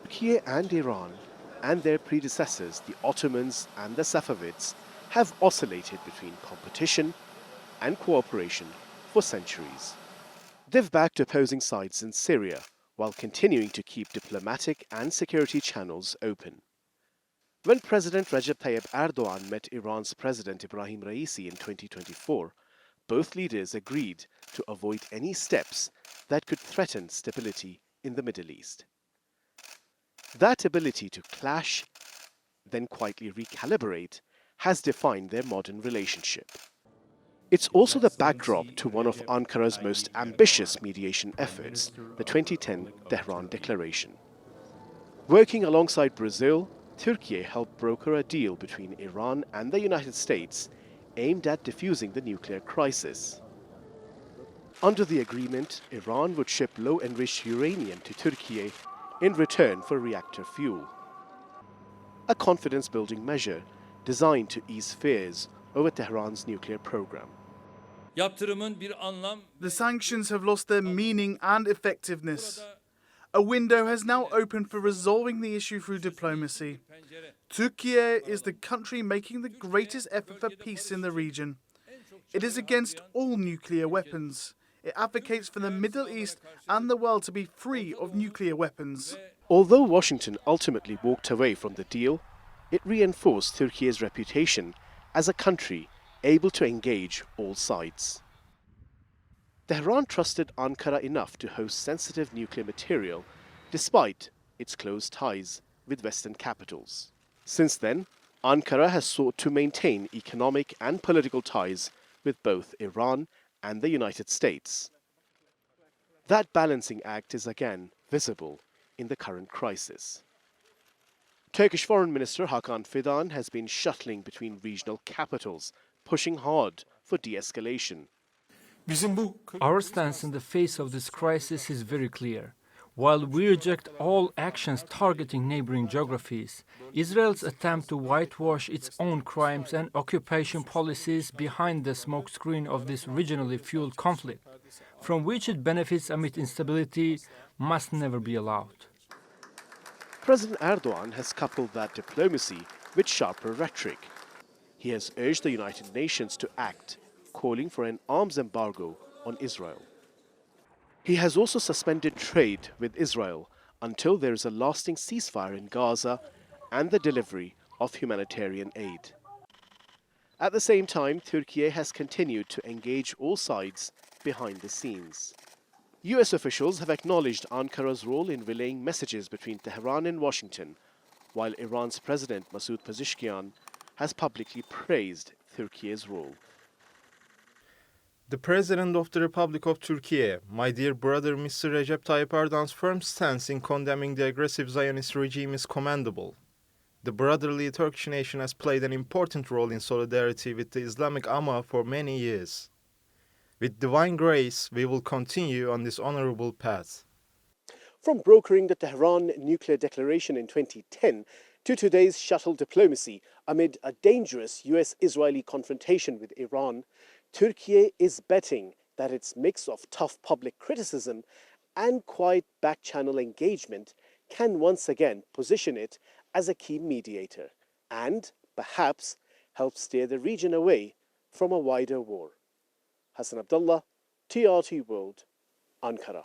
Turkey and Iran and their predecessors, the Ottomans and the Safavids, have oscillated between competition and cooperation for centuries. They've backed opposing sides in Syria while continuing to keep diplomatic and security channels open. When President Recep Tayyip Erdogan met Iran's President Ibrahim Raisi in 2024, both leaders agreed to avoid any steps that could threaten stability in the Middle East. That ability to clash, then quietly recalibrate, has defined their modern relationship. It's also the backdrop to one of Ankara's most ambitious mediation efforts, the 2010 Tehran Declaration. Working alongside Brazil, Türkiye helped broker a deal between Iran and the United States aimed at defusing the nuclear crisis. Under the agreement, Iran would ship low-enriched uranium to Türkiye in return for reactor fuel. A confidence-building measure designed to ease fears over Tehran's nuclear program. The sanctions have lost their meaning and effectiveness. A window has now opened for resolving the issue through diplomacy. Türkiye is the country making the greatest effort for peace in the region. It is against all nuclear weapons. It advocates for the Middle East and the world to be free of nuclear weapons. Although Washington ultimately walked away from the deal, it reinforced Türkiye's reputation as a country able to engage all sides. Tehran trusted Ankara enough to host sensitive nuclear material despite its close ties with Western capitals. Since then, Ankara has sought to maintain economic and political ties with both Iran and the United States. That balancing act is again visible in the current crisis. Turkish Foreign Minister Hakan Fidan has been shuttling between regional capitals, pushing hard for de-escalation. Our stance in the face of this crisis is very clear. While we reject all actions targeting neighboring geographies, Israel's attempt to whitewash its own crimes and occupation policies behind the smokescreen of this regionally fueled conflict, from which it benefits amid instability, must never be allowed. President Erdogan has coupled that diplomacy with sharper rhetoric. He has urged the United Nations to act, calling for an arms embargo on Israel. He has also suspended trade with Israel until there is a lasting ceasefire in Gaza and the delivery of humanitarian aid. At the same time, Türkiye has continued to engage all sides behind the scenes. US officials have acknowledged Ankara's role in relaying messages between Tehran and Washington, while Iran's President Masoud Pezeshkian has publicly praised Türkiye's role. The President of the Republic of Turkey, my dear brother Mr. Recep Tayyip Erdogan's firm stance in condemning the aggressive Zionist regime is commendable. The brotherly Turkish nation has played an important role in solidarity with the Islamic Ummah for many years. With divine grace, we will continue on this honorable path. From brokering the Tehran nuclear declaration in 2010 to today's shuttle diplomacy amid a dangerous US-Israeli confrontation with Iran, Türkiye is betting that its mix of tough public criticism and quiet back-channel engagement can once again position it as a key mediator and, perhaps, help steer the region away from a wider war. Hasan Abdullah, TRT World, Ankara.